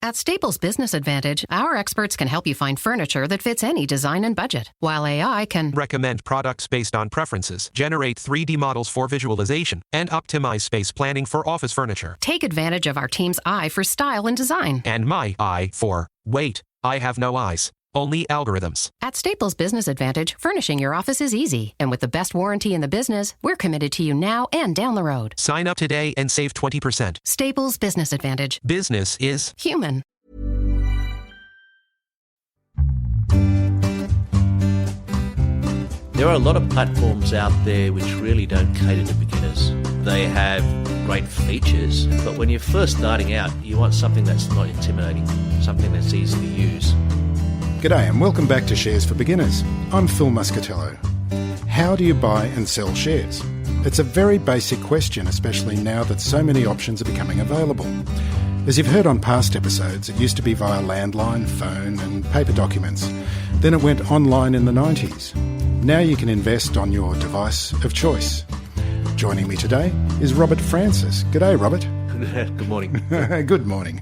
At Staples Business Advantage, our experts can help you find furniture that fits any design and budget, while AI can recommend products based on preferences, generate 3D models for visualization, and optimize space planning for office furniture. take advantage of our team's eye for style and design. And my eye for, wait, I have no eyes. Only algorithms. At Staples Business Advantage, furnishing your office is easy. And with the best warranty in the business, we're committed to you now and down the road. Sign up today and save 20%. Staples Business Advantage. Business is human. There are a lot of platforms out there which really don't cater to beginners. They have great features, but when you're first starting out, you want something that's not intimidating, something that's easy to use. G'day and welcome back to Shares for Beginners. I'm Phil Muscatello. How do you buy and sell shares? It's a very basic question, especially now that so many options are becoming available. As you've heard on past episodes, it used to be via landline, phone and paper documents. Then it went online in the 90s. Now you can invest on your device of choice. Joining me today is Robert Francis. G'day, Robert. Good morning. Good morning.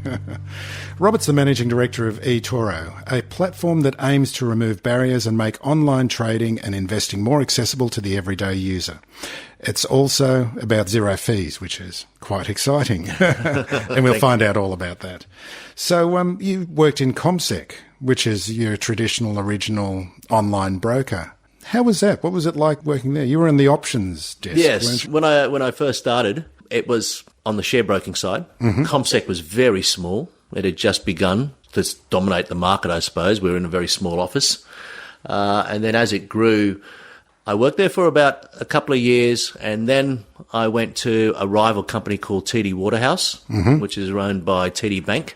Robert's the Managing Director of eToro, a platform that aims to remove barriers and make online trading and investing more accessible to the everyday user. It's also about zero fees, which is quite exciting. And we'll find out all about that. So you worked in CommSec, which is your traditional, original online broker. How was that? What was it like working there? You were in the options desk, Yes, weren't you? when I first started, it was on the share broking side. Mm-hmm. CommSec was very small. It had just begun to dominate the market, I suppose. We were in a very small office. And then as it grew, I worked there for about a couple of years, and then I went to a rival company called TD Waterhouse, which is owned by TD Bank.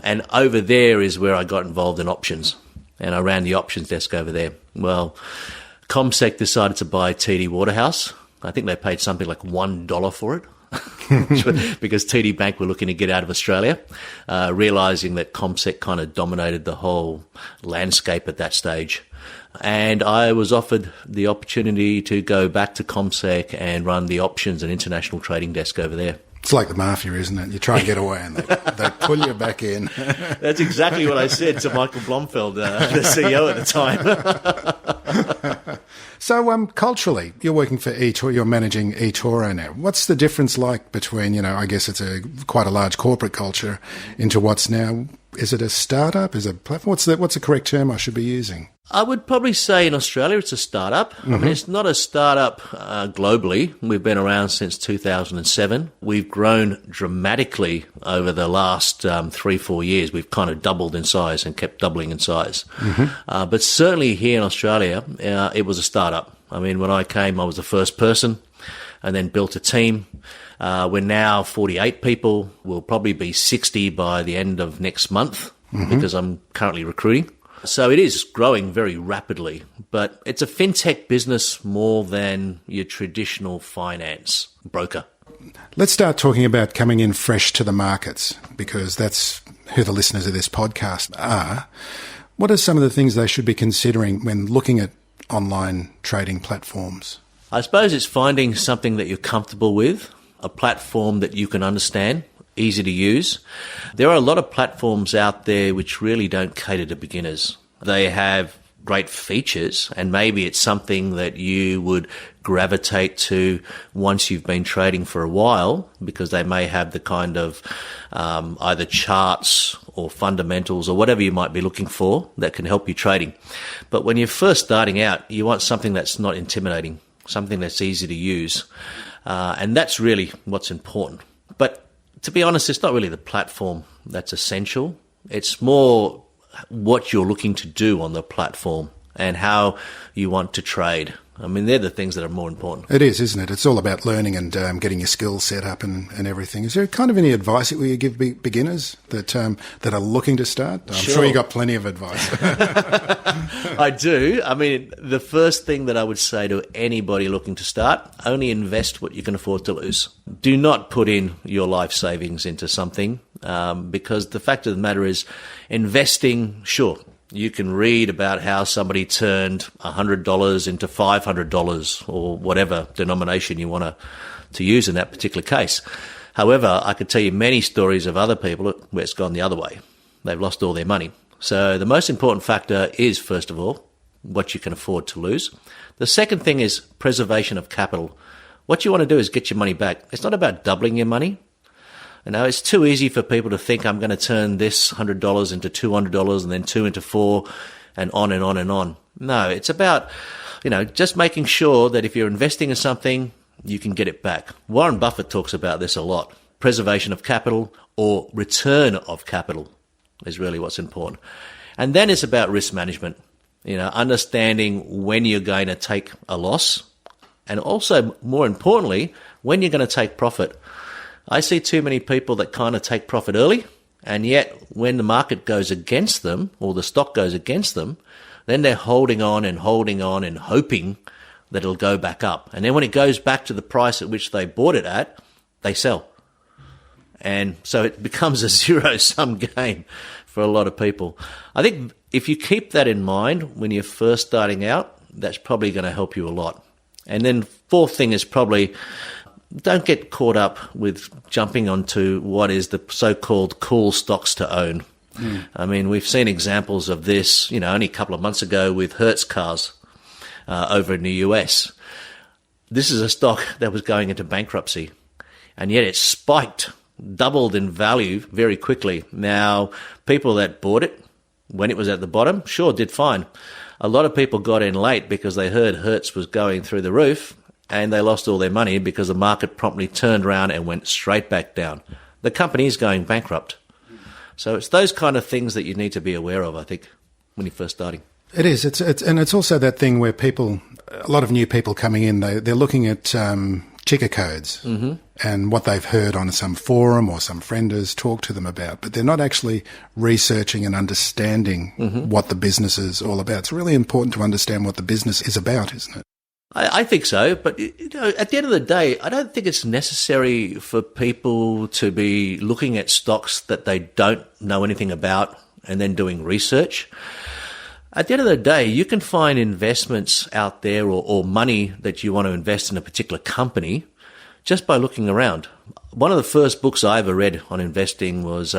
And over there is where I got involved in options, and I ran the options desk over there. Well, CommSec decided to buy TD Waterhouse. I think they paid something like $1 for it. Because TD Bank were looking to get out of Australia, realising that CommSec kind of dominated the whole landscape at that stage. And I was offered the opportunity to go back to CommSec and run the options and international trading desk over there. It's like the mafia, isn't it? You try and get away and they pull you back in. That's exactly what I said to Michael Blomfeld, the CEO at the time. So culturally, you're working for eToro, you're managing eToro now. What's the difference like between, I guess it's quite a large corporate culture into what's now, is it a startup? Is it a platform? What's the correct term I should be using? I would probably say in Australia it's a startup. I mean, it's not a startup globally. We've been around since 2007. We've grown dramatically over the last 3-4 years. We've kind of doubled in size and kept doubling in size. But certainly here in Australia, it was a startup. I mean, when I came, I was the first person and then built a team. We're now 48 people. We'll probably be 60 by the end of next month because I'm currently recruiting. So it is growing very rapidly, but it's a fintech business more than your traditional finance broker. Let's start talking about coming in fresh to the markets, because that's who the listeners of this podcast are. What are some of the things they should be considering when looking at online trading platforms? I suppose it's finding something that you're comfortable with, a platform that you can understand, easy to use. There are a lot of platforms out there which really don't cater to beginners. They have great features, and maybe it's something that you would gravitate to once you've been trading for a while, because they may have the kind of either charts or fundamentals or whatever you might be looking for that can help you trading. But when you're first starting out, you want something that's not intimidating, something that's easy to use. And that's really what's important. But to be honest, it's not really the platform that's essential. It's more what you're looking to do on the platform and how you want to trade. I mean, they're the things that are more important. It is, isn't it? It's all about learning and getting your skills set up and everything. Is there kind of any advice that you give beginners that are looking to start? I'm sure you got plenty of advice. I do. I mean, the first thing that I would say to anybody looking to start, only invest what you can afford to lose. Do not put in your life savings into something because the fact of the matter is investing, sure, you can read about how somebody turned $100 into $500 or whatever denomination you want to use in that particular case. However, I could tell you many stories of other people where it's gone the other way. They've lost all their money. So the most important factor is, first of all, what you can afford to lose. The second thing is preservation of capital. What you want to do is get your money back. It's not about doubling your money. You know, it's too easy for people to think I'm going to turn this $100 into $200 and then 2 into 4 and on and on and on. No, it's about, just making sure that if you're investing in something, you can get it back. Warren Buffett talks about this a lot. Preservation of capital or return of capital is really what's important. And then it's about risk management, understanding when you're going to take a loss and also, more importantly, when you're going to take profit. I see too many people that kind of take profit early, and yet when the market goes against them or the stock goes against them, then they're holding on and hoping that it'll go back up. And then when it goes back to the price at which they bought it at, they sell. And so it becomes a zero-sum game for a lot of people. I think if you keep that in mind when you're first starting out, that's probably going to help you a lot. And then fourth thing is probably don't get caught up with jumping onto what is the so-called cool stocks to own. I mean, we've seen examples of this, only a couple of months ago with Hertz cars over in the US. This is a stock that was going into bankruptcy, and yet it spiked, doubled in value very quickly. Now, people that bought it when it was at the bottom, sure, did fine. A lot of people got in late because they heard Hertz was going through the roof, and they lost all their money because the market promptly turned around and went straight back down. The company is going bankrupt. So it's those kind of things that you need to be aware of, I think, when you're first starting. It is. It's also that thing where a lot of new people coming in, they're looking at ticker codes and what they've heard on some forum or some friend has talked to them about, but they're not actually researching and understanding what the business is all about. It's really important to understand what the business is about, isn't it? I think so, but at the end of the day, I don't think it's necessary for people to be looking at stocks that they don't know anything about and then doing research. At the end of the day, you can find investments out there or money that you want to invest in a particular company just by looking around. One of the first books I ever read on investing was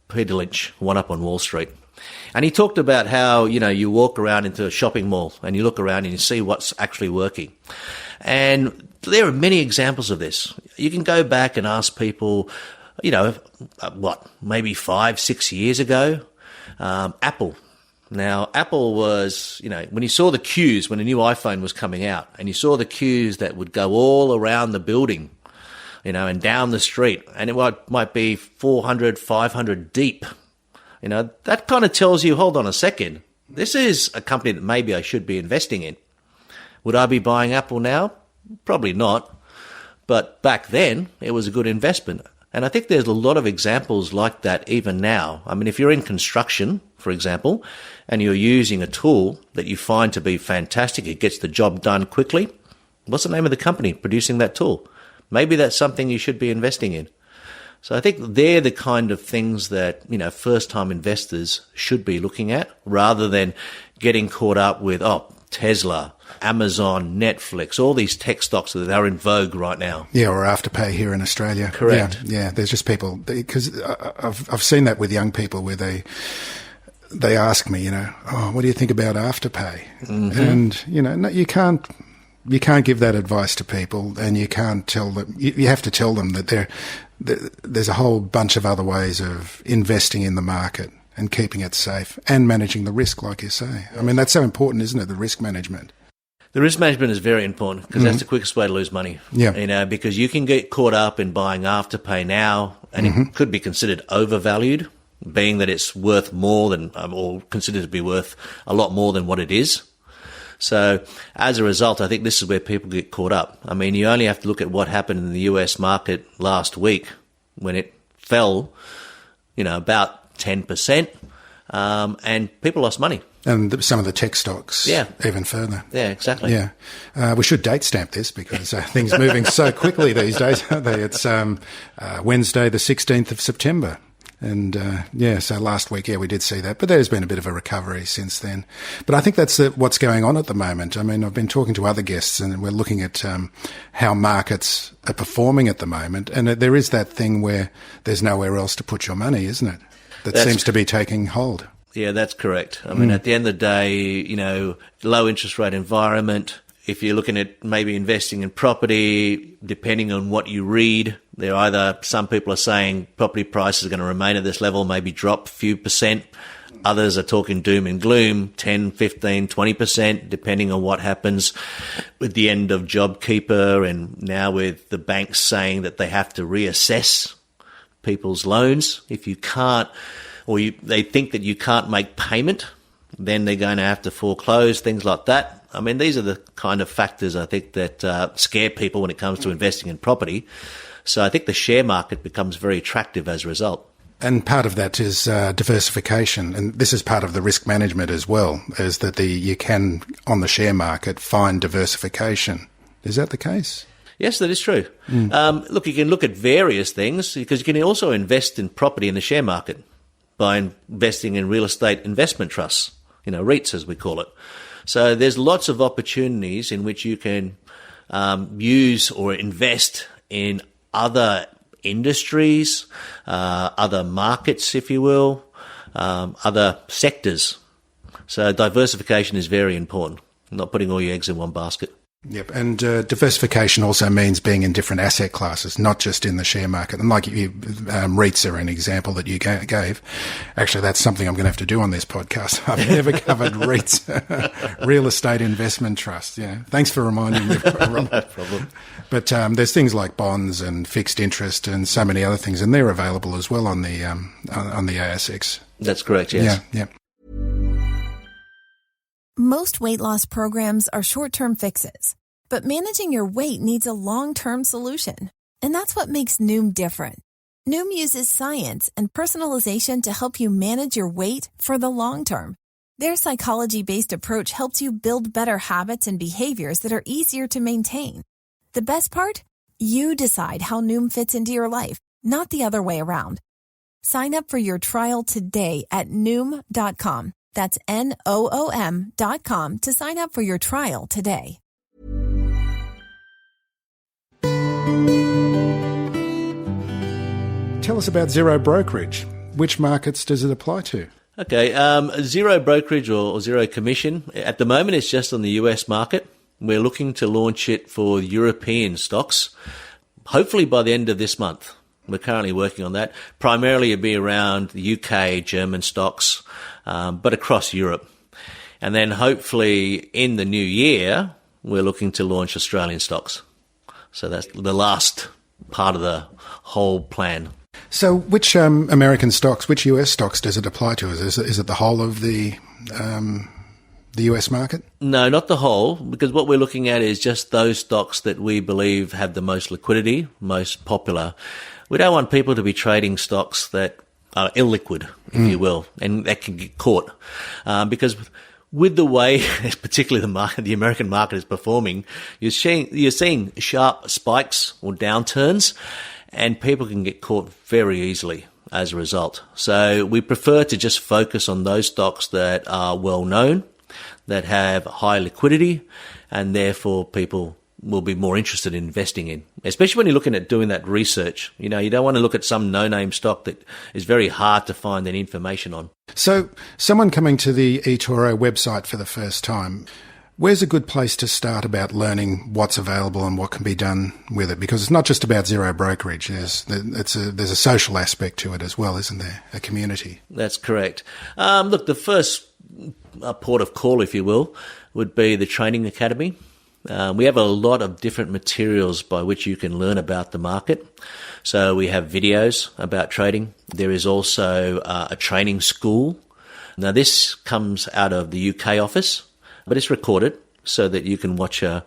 Peter Lynch, One Up on Wall Street. And he talked about how, you walk around into a shopping mall and you look around and you see what's actually working. And there are many examples of this. You can go back and ask people, maybe 5-6 years ago, Apple. Now, Apple was, when you saw the queues, when a new iPhone was coming out, and you saw the queues that would go all around the building, and down the street, and it might be 400, 500 deep. That kind of tells you, hold on a second, this is a company that maybe I should be investing in. Would I be buying Apple now? Probably not. But back then, it was a good investment. And I think there's a lot of examples like that even now. I mean, if you're in construction, for example, and you're using a tool that you find to be fantastic, it gets the job done quickly, what's the name of the company producing that tool? Maybe that's something you should be investing in. So I think they're the kind of things that, first-time investors should be looking at rather than getting caught up with, Tesla, Amazon, Netflix, all these tech stocks that are in vogue right now. Yeah, or Afterpay here in Australia. Correct. Yeah, there's just people, because I've seen that with young people where they ask me, what do you think about Afterpay? And, no, you can't give that advice to people, and you can't tell them, you have to tell them that there's a whole bunch of other ways of investing in the market and keeping it safe and managing the risk, like you say. I mean, that's so important, isn't it, the risk management? The risk management is very important because that's the quickest way to lose money. Yeah. Because you can get caught up in buying Afterpay now, and it could be considered overvalued, being that it's worth more than, or considered to be worth a lot more than what it is. So as a result, I think this is where people get caught up. I mean, you only have to look at what happened in the US market last week when it fell, about 10%, and people lost money. And some of the tech stocks, even further. Yeah, exactly. Yeah. We should date stamp this because things are moving so quickly these days, aren't they? It's Wednesday, the 16th of September. And so last week, we did see that. But there's been a bit of a recovery since then. But I think that's what's going on at the moment. I mean, I've been talking to other guests and we're looking at how markets are performing at the moment. And there is that thing where there's nowhere else to put your money, isn't it? That seems to be taking hold. Yeah, that's correct. I mean, at the end of the day, low interest rate environment. If you're looking at maybe investing in property, depending on what you read, some people are saying property prices are going to remain at this level, maybe drop a few percent. Others are talking doom and gloom, 10, 15, 20%, depending on what happens with the end of JobKeeper and now with the banks saying that they have to reassess people's loans. If you can't, they think that you can't make payment, then they're going to have to foreclose, things like that. I mean, these are the kind of factors I think that scare people when it comes to investing in property. So I think the share market becomes very attractive as a result. And part of that is diversification. And this is part of the risk management as well, is that you can, on the share market, find diversification. Is that the case? Yes, that is true. Look, you can look at various things because you can also invest in property in the share market by investing in real estate investment trusts, REITs as we call it. So there's lots of opportunities in which you can use or invest in other industries, other markets, if you will, other sectors. So diversification is very important, not putting all your eggs in one basket. Yep, and diversification also means being in different asset classes, not just in the share market. And like REITs are an example that you gave. Actually, that's something I'm going to have to do on this podcast. I've never covered REITs, real estate investment trust. Thanks for reminding me. No problem. But there's things like bonds and fixed interest and so many other things, and they're available as well on the ASX. That's correct. Yes. Yeah. Most weight loss programs are short-term fixes, but managing your weight needs a long-term solution. And that's what makes Noom different. Noom uses science and personalization to help you manage your weight for the long term. Their psychology-based approach helps you build better habits and behaviors that are easier to maintain. The best part? You decide how Noom fits into your life, not the other way around. Sign up for your trial today at Noom.com. That's Noom.com to sign up for your trial today. Tell us about zero brokerage. Which markets does it apply to? Okay, zero brokerage or zero commission. At the moment, it's just on the US market. We're looking to launch it for European stocks, hopefully by the end of this month. We're currently working on that. Primarily it'd be around the UK, German stocks, but across Europe. And then hopefully in the new year, we're looking to launch Australian stocks. So that's the last part of the whole plan. So which American stocks, which US stocks does it apply to? Is it the whole of the US market? No, not the whole, because what we're looking at is just those stocks that we believe have the most liquidity, most popular. We don't want people to be trading stocks that are illiquid, if you will, and that can get caught. Because with the way, particularly the American market is performing, you're seeing sharp spikes or downturns, and people can get caught very easily as a result. So we prefer to just focus on those stocks that are well known, that have high liquidity, and therefore people will be more interested in investing in, especially when you're looking at doing that research. You don't want to look at some no-name stock that is very hard to find any information on. So someone coming to the eToro website for the first time, where's a good place to start about learning what's available and what can be done with it? Because it's not just about zero brokerage. There's a social aspect to it as well, isn't there? A community. That's correct. Look, the first port of call, if you will, would be the Training Academy. We have a lot of different materials by which you can learn about the market. So we have videos about trading. There is also a training school. Now this comes out of the UK office, but it's recorded so that you can watch a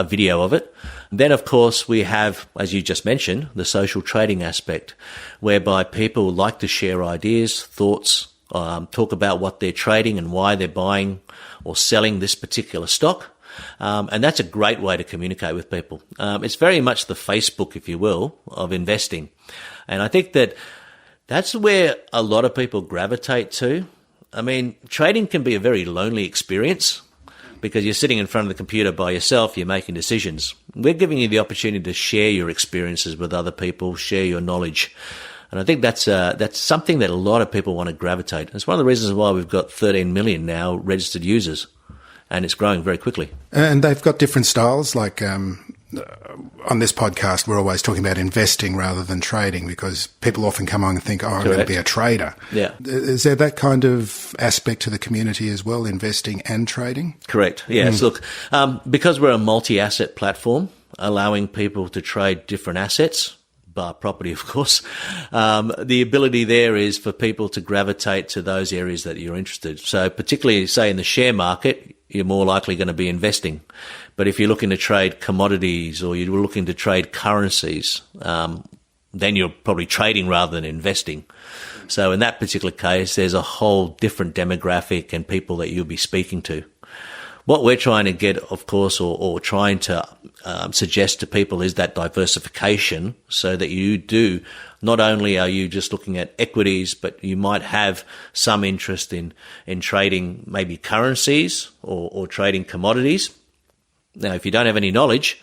video of it. Then, of course, we have, as you just mentioned, the social trading aspect, whereby people like to share ideas, thoughts, talk about what they're trading and why they're buying or selling this particular stock. And that's a great way to communicate with people. It's very much the Facebook, if you will, of investing. And I think that That's where a lot of people gravitate to. I mean, trading can be a very lonely experience because you're sitting in front of the computer by yourself, you're making decisions. We're giving you the opportunity to share your experiences with other people, share your knowledge. And I think that's something that a lot of people want to gravitate. It's one of the reasons why we've got 13 million now registered users, and it's growing very quickly. And they've got different styles, like on this podcast, we're always talking about investing rather than trading because people often come on and think, I'm going to be a trader. Yeah. Is there that kind of aspect to the community as well, investing and trading? Correct. Yes. Look, because we're a multi-asset platform, allowing people to trade different assets, bar property, of course, the ability there is for people to gravitate to those areas that you're interested. So particularly, say, in the share market, you're more likely going to be investing. But if you're looking to trade commodities or you're looking to trade currencies, then you're probably trading rather than investing. So in that particular case, there's a whole different demographic and people that you'll be speaking to. What we're trying to get, of course, or trying to suggest to people is that diversification so that you do, not only are you just looking at equities, but you might have some interest in trading maybe currencies or trading commodities. Now, if you don't have any knowledge,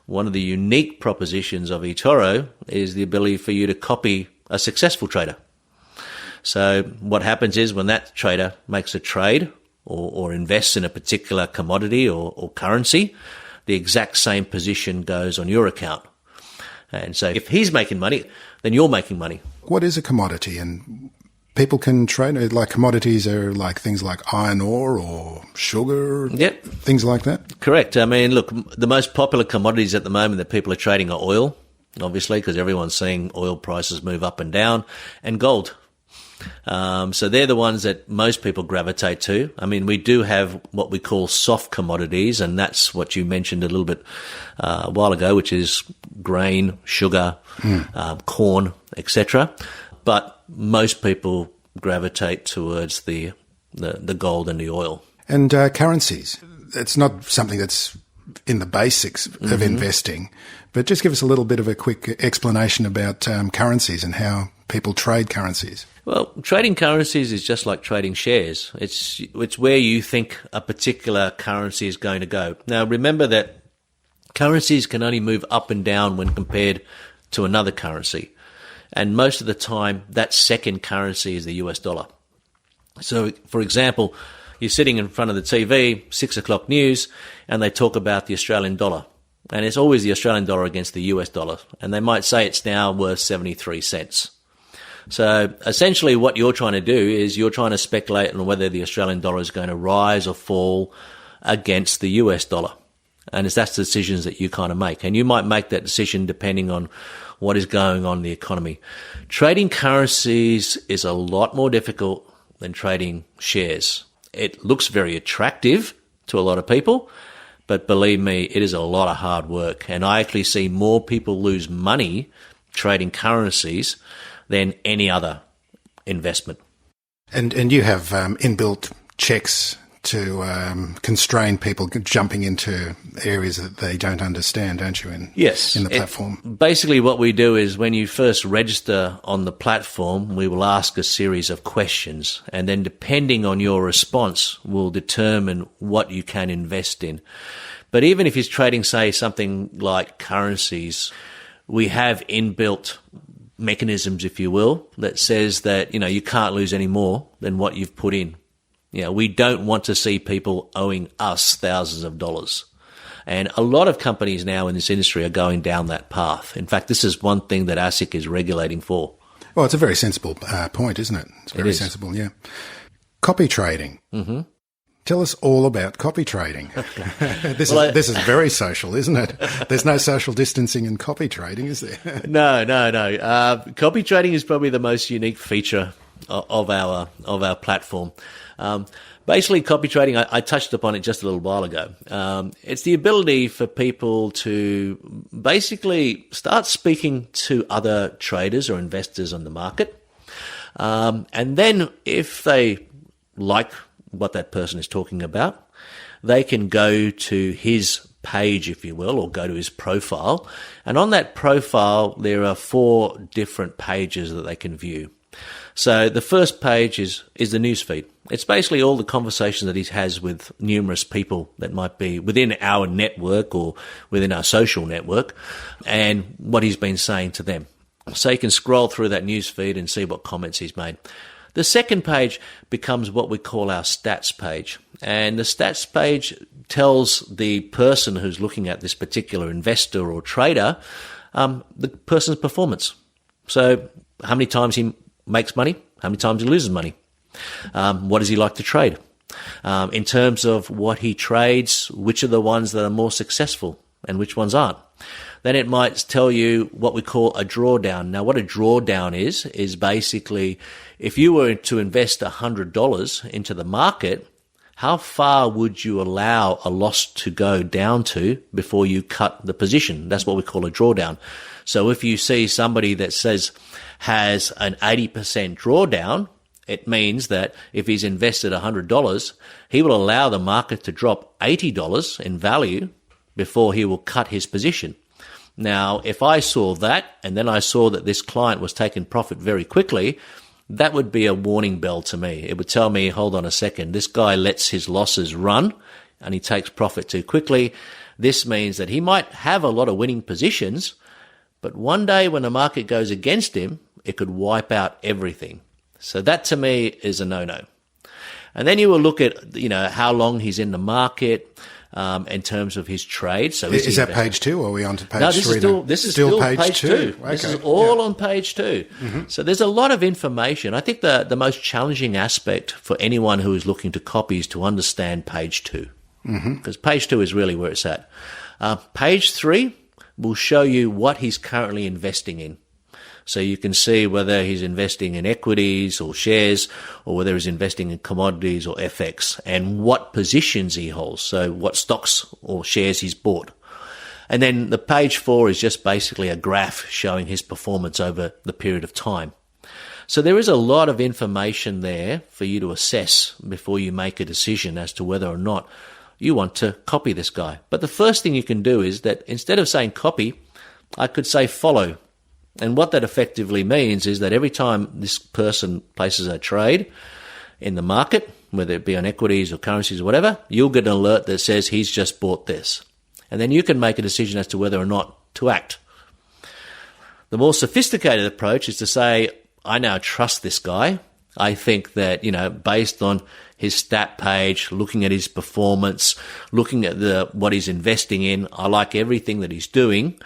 one of the unique propositions of eToro is the ability for you to copy a successful trader. So what happens is when that trader makes a trade or invests in a particular commodity or currency, the exact same position goes on your account. And so if he's making money, then you're making money. What is a commodity? And people can trade, like commodities are like things like iron ore or sugar, Yep. Things like that? Correct. I mean, look, the most popular commodities at the moment that people are trading are oil, obviously, because everyone's seeing oil prices move up and down, and gold. So they're the ones that most people gravitate to. I mean, we do have what we call soft commodities, and that's what you mentioned a little bit a while ago, which is grain, sugar, corn, etc. But most people gravitate towards the gold and the oil. And currencies. It's not something that's in the basics of investing, but just give us a little bit of a quick explanation about currencies and how people trade currencies. Well, trading currencies is just like trading shares. It's where you think a particular currency is going to go. Now, remember that currencies can only move up and down when compared to another currency. And most of the time, that second currency is the US dollar. So, for example, you're sitting in front of the TV, 6 o'clock news, and they talk about the Australian dollar. And it's always the Australian dollar against the US dollar. And they might say it's now worth 73 cents. So essentially what you're trying to do is you're trying to speculate on whether the Australian dollar is going to rise or fall against the US dollar. And that's the decisions that you kind of make. And you might make that decision depending on what is going on in the economy. Trading currencies is a lot more difficult than trading shares. It looks very attractive to a lot of people, but believe me, it is a lot of hard work. And I actually see more people lose money trading currencies than any other investment. And you have inbuilt checks to constrain people jumping into areas that they don't understand, don't you, Yes. in the platform? Basically what we do is when you first register on the platform, we will ask a series of questions, and then depending on your response, we'll determine what you can invest in. But even if you're trading, say, something like currencies, we have inbuilt mechanisms, if you will, that says that, you can't lose any more than what you've put in. We don't want to see people owing us thousands of dollars. And a lot of companies now in this industry are going down that path. In fact, this is one thing that ASIC is regulating for. Well, it's a very sensible point, isn't it? It's very sensible, yeah. Copy trading. Mm-hmm. Tell us all about copy trading. This is very social, isn't it? There's no social distancing in copy trading, is there? No. Copy trading is probably the most unique feature of our platform. Basically, copy trading, I touched upon it just a little while ago. It's the ability for people to basically start speaking to other traders or investors on the market. And then if they like what that person is talking about, they can go to his page, if you will, or go to his profile. And on that profile, there are 4 different pages that they can view. So the first page is the newsfeed. It's basically all the conversations that he has with numerous people that might be within our network or within our social network, and what he's been saying to them. So you can scroll through that newsfeed and see what comments he's made. The second page becomes what we call our stats page. And the stats page tells the person who's looking at this particular investor or trader the person's performance. So how many times he makes money, how many times he loses money, what does he like to trade, in terms of what he trades, which are the ones that are more successful and which ones aren't. Then it might tell you what we call a drawdown. Now, what a drawdown is basically if you were to invest $100 into the market, how far would you allow a loss to go down to before you cut the position? That's what we call a drawdown. So if you see somebody that has an 80% drawdown, it means that if he's invested $100, he will allow the market to drop $80 in value before he will cut his position. Now, if I saw that and then I saw that this client was taking profit very quickly, that would be a warning bell to me. It would tell me, hold on a second, this guy lets his losses run and he takes profit too quickly. This means that he might have a lot of winning positions, but one day when the market goes against him, it could wipe out everything. So that to me is a no-no. And then you will look at, how long he's in the market, in terms of his trade. So is that page 2 or are we on to page 3? No, this is still page 2. Okay. This is all on page 2. Mm-hmm. So there's a lot of information. I think the most challenging aspect for anyone who is looking to copy is to understand page 2. Because page 2 is really where it's at. Page 3 will show you what he's currently investing in. So you can see whether he's investing in equities or shares or whether he's investing in commodities or FX and what positions he holds. So what stocks or shares he's bought. And then the page 4 is just basically a graph showing his performance over the period of time. So there is a lot of information there for you to assess before you make a decision as to whether or not you want to copy this guy. But the first thing you can do is that instead of saying copy, I could say follow. And what that effectively means is that every time this person places a trade in the market, whether it be on equities or currencies or whatever, you'll get an alert that says he's just bought this. And then you can make a decision as to whether or not to act. The more sophisticated approach is to say, I now trust this guy. I think that, based on his stat page, looking at his performance, looking at what he's investing in, I like everything that he's doing.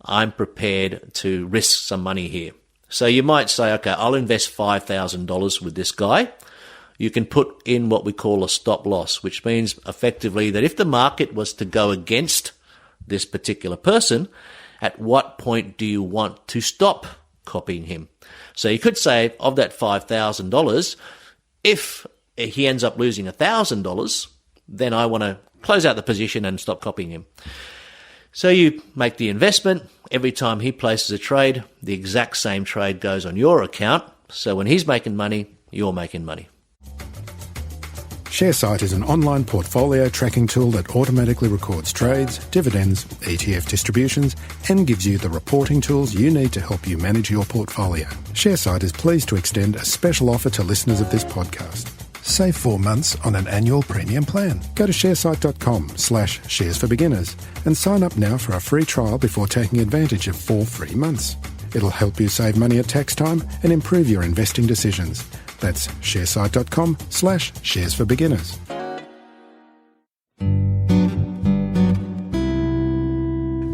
I'm prepared to risk some money here. So you might say, okay, I'll invest $5,000 with this guy. You can put in what we call a stop loss, which means effectively that if the market was to go against this particular person, at what point do you want to stop copying him? So you could say of that $5,000, if he ends up losing $1,000, then I want to close out the position and stop copying him. So you make the investment. Every time he places a trade, the exact same trade goes on your account. So when he's making money, you're making money. ShareSite is an online portfolio tracking tool that automatically records trades, dividends, ETF distributions, and gives you the reporting tools you need to help you manage your portfolio. ShareSite is pleased to extend a special offer to listeners of this podcast. Save 4 months on an annual premium plan. Go to sharesite.com/shares for beginners and sign up now for a free trial before taking advantage of 4 free months. It'll help you save money at tax time and improve your investing decisions. That's sharesite.com/shares for beginners.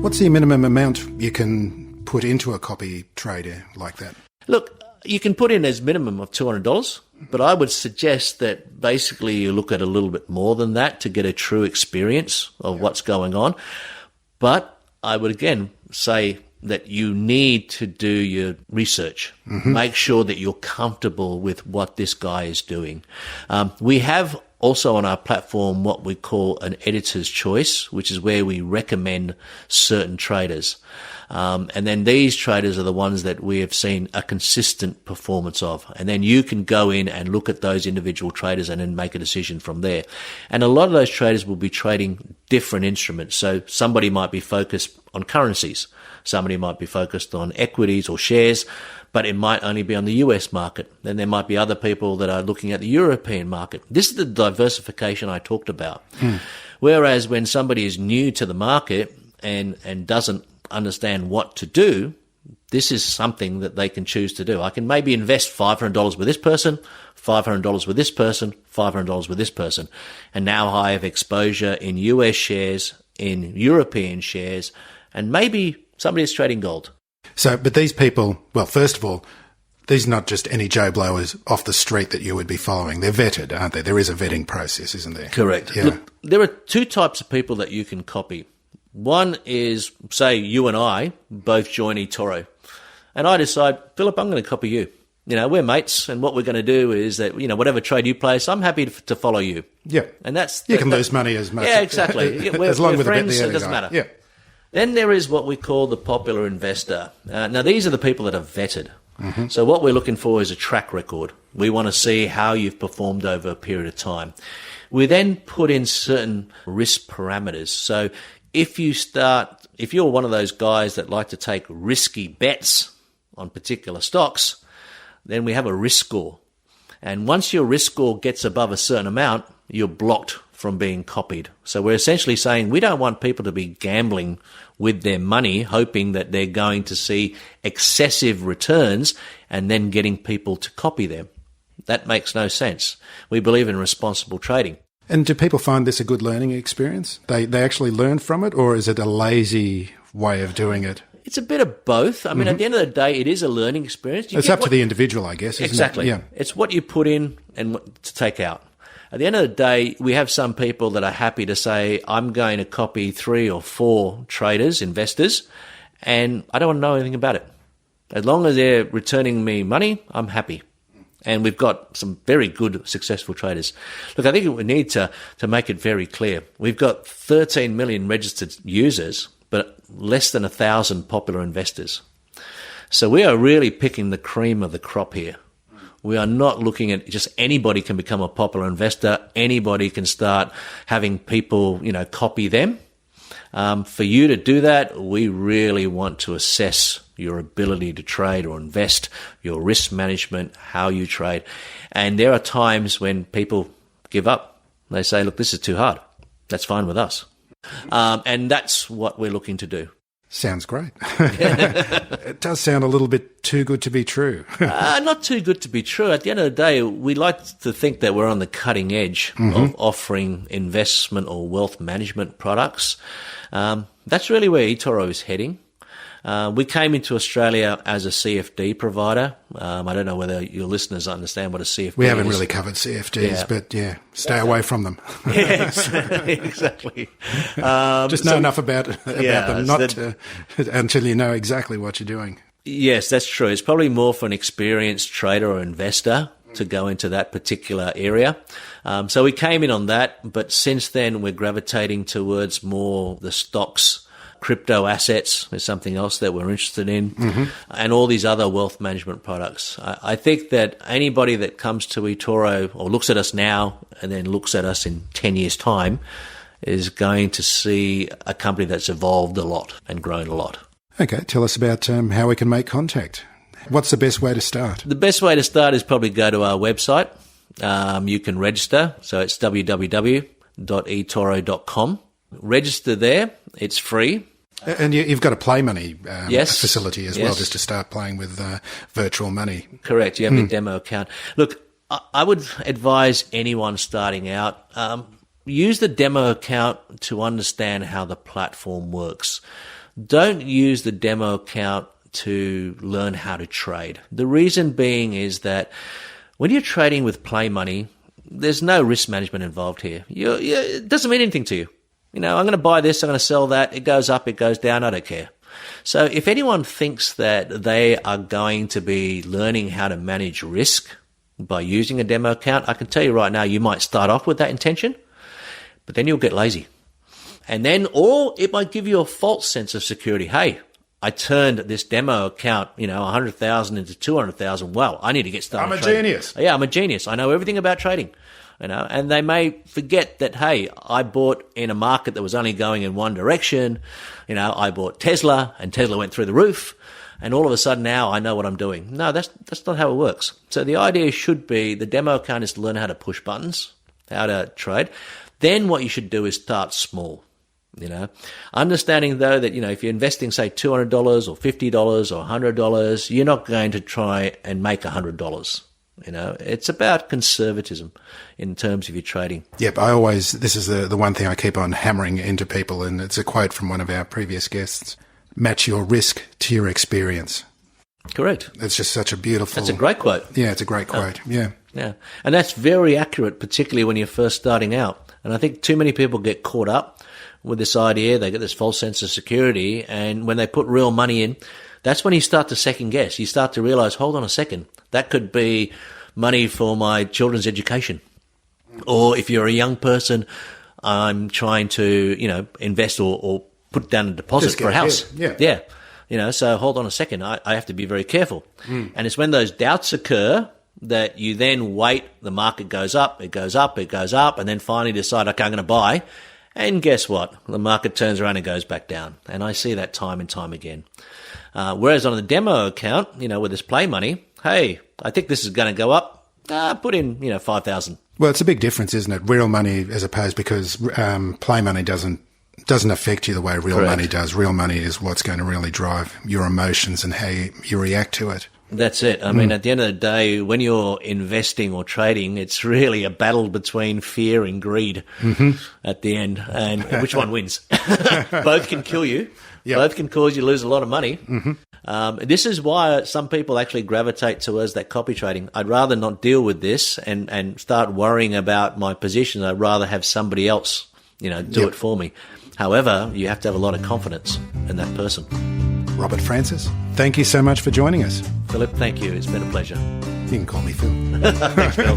What's the minimum amount you can put into a copy trader like that? Look, you can put in as minimum of $200. But I would suggest that basically you look at a little bit more than that to get a true experience of what's going on. But I would again say that you need to do your research. Mm-hmm. Make sure that you're comfortable with what this guy is doing. We have also on our platform what we call an editor's choice, which is where we recommend certain traders. And then these traders are the ones that we have seen a consistent performance of. And then you can go in and look at those individual traders and then make a decision from there. And a lot of those traders will be trading different instruments. So somebody might be focused on currencies. Somebody might be focused on equities or shares, but it might only be on the US market. Then there might be other people that are looking at the European market. This is the diversification I talked about. Whereas when somebody is new to the market and doesn't understand what to do, this is something that they can choose to do. I can maybe invest $500 with this person, $500 with this person, $500 with this person. And now I have exposure in US shares, in European shares, and maybe somebody is trading gold. So, but these people, well, first of all, these are not just any Joe Blowers off the street that you would be following. They're vetted, aren't they? There is a vetting process, isn't there? Correct. Yeah. Look, there are two types of people that you can copy. One is, say, you and I both join eToro, and I decide, Philip, I'm going to copy you. You know, we're mates, and what we're going to do is that, you know, whatever trade you place, I'm happy to follow you. Yeah. And that's... You can lose money as much. Yeah, exactly. As long we're as friends, the it doesn't matter. Yeah. Then there is what we call the popular investor. Now, these are the people that are vetted. So what we're looking for is a track record. We want to see how you've performed over a period of time. We then put in certain risk parameters. So if you're one of those guys that like to take risky bets on particular stocks, then we have a risk score. And once your risk score gets above a certain amount, you're blocked from being copied. So we're essentially saying we don't want people to be gambling with their money, hoping that they're going to see excessive returns and then getting people to copy them. That makes no sense. We believe in responsible trading. And do people find this a good learning experience? They actually learn from it, or is it a lazy way of doing it? It's a bit of both. I mean, at the end of the day, it is a learning experience. It's up to the individual, I guess, isn't exactly. it? Yeah. It's what you put in and what to take out. At the end of the day, we have some people that are happy to say, I'm going to copy 3 or 4 traders, investors, and I don't want to know anything about it. As long as they're returning me money, I'm happy. And we've got some very good, successful traders. Look, I think we need to make it very clear. We've got 13 million registered users, but less than 1,000 popular investors. So we are really picking the cream of the crop here. We are not looking at just anybody can become a popular investor. Anybody can start having people, you know, copy them. For you to do that, we really want to assess your ability to trade or invest, your risk management, how you trade. And there are times when people give up. They say, look, this is too hard. That's fine with us. And that's what we're looking to do. Sounds great. It does sound a little bit too good to be true. Not too good to be true. At the end of the day, we like to think that we're on the cutting edge of offering investment or wealth management products. That's really where eToro is heading. We came into Australia as a CFD provider. I don't know whether your listeners understand what a CFD is. We haven't really covered CFDs, but stay away from them. Yes, exactly. Just know enough about them, until you know exactly what you're doing. Yes, that's true. It's probably more for an experienced trader or investor to go into that particular area. So we came in on that, but since then we're gravitating towards more the stocks. Crypto assets is something else that we're interested in, and all these other wealth management products. I think that anybody that comes to eToro or looks at us now and then looks at us in 10 years' time is going to see a company that's evolved a lot and grown a lot. Okay, tell us about how we can make contact. What's the best way to start? The best way to start is probably go to our website. You can register, so it's www.etoro.com. Register there. It's free. And you've got a play money facility as well, just to start playing with virtual money. Correct. You have a demo account. Look, I would advise anyone starting out, use the demo account to understand how the platform works. Don't use the demo account to learn how to trade. The reason being is that when you're trading with play money, there's no risk management involved here. It doesn't mean anything to you. You know, I'm going to buy this, I'm going to sell that. It goes up, it goes down, I don't care. So if anyone thinks that they are going to be learning how to manage risk by using a demo account, I can tell you right now, you might start off with that intention, but then you'll get lazy. And then, or it might give you a false sense of security. Hey, I turned this demo account, 100,000 into 200,000. Well, I need to get started. I'm a genius. Yeah, I'm a genius. I know everything about trading, and they may forget that, hey, I bought in a market that was only going in one direction. I bought Tesla and Tesla went through the roof. And all of a sudden now I know what I'm doing. No, that's not how it works. So the idea should be the demo account is to learn how to push buttons, how to trade. Then what you should do is start small. Understanding though that, if you're investing, say, $200 or $50 or $100, you're not going to try and make $100. It's about conservatism in terms of your trading. Yep, this is the one thing I keep on hammering into people, and it's a quote from one of our previous guests. Match your risk to your experience. Correct. It's just such a beautiful... That's a great quote. Yeah, it's a great quote. Yeah. Yeah. And that's very accurate, particularly when you're first starting out. And I think too many people get caught up with this idea. They get this false sense of security. And when they put real money in, that's when you start to second guess. You start to realize, hold on a second, that could be money for my children's education. Or if you're a young person, I'm trying to, invest or put down a deposit for a house. Yeah. So hold on a second. I have to be very careful. And it's when those doubts occur that you then wait, the market goes up, it goes up, it goes up, and then finally decide, okay, I'm going to buy. And guess what? The market turns around and goes back down. And I see that time and time again. Whereas on the demo account, with this play money, hey, I think this is going to go up. Put in, 5,000. Well, it's a big difference, isn't it? Real money as opposed, because play money doesn't affect you the way real money does. Real money is what's going to really drive your emotions and how you react to it. That's it. I mean, at the end of the day, when you're investing or trading, it's really a battle between fear and greed at the end. And which one wins? Both can kill you. Yep. Both can cause you to lose a lot of money. This is why some people actually gravitate towards that copy trading. I'd rather not deal with this and start worrying about my position. I'd rather have somebody else, do it for me. However, you have to have a lot of confidence in that person. Robert Francis, thank you so much for joining us. Philip, thank you. It's been a pleasure. You can call me Phil. Thanks, Phil.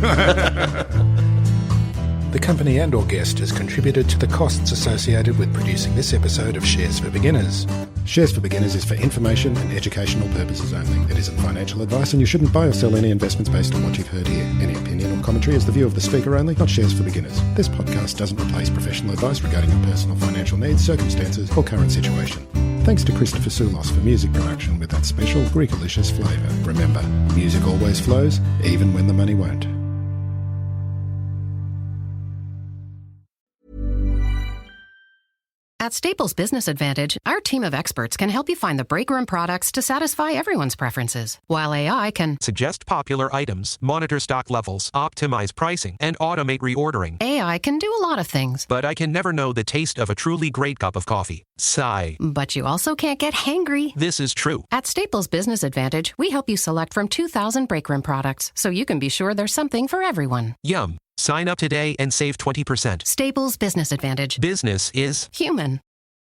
The company and or guest has contributed to the costs associated with producing this episode of Shares for Beginners. Shares for Beginners is for information and educational purposes only. It isn't financial advice, and you shouldn't buy or sell any investments based on what you've heard here. Any opinion or commentary is the view of the speaker only, not Shares for Beginners. This podcast doesn't replace professional advice regarding your personal financial needs, circumstances, or current situation. Thanks to Christopher Soulos for music production with that special Greekalicious flavour. Remember, music always flows, even when the money won't. At Staples Business Advantage, our team of experts can help you find the breakroom products to satisfy everyone's preferences, while AI can suggest popular items, monitor stock levels, optimize pricing, and automate reordering. AI can do a lot of things. But I can never know the taste of a truly great cup of coffee. Sigh. But you also can't get hangry. This is true. At Staples Business Advantage, we help you select from 2,000 breakroom products, so you can be sure there's something for everyone. Yum. Sign up today and save 20%. Staples Business Advantage. Business is human.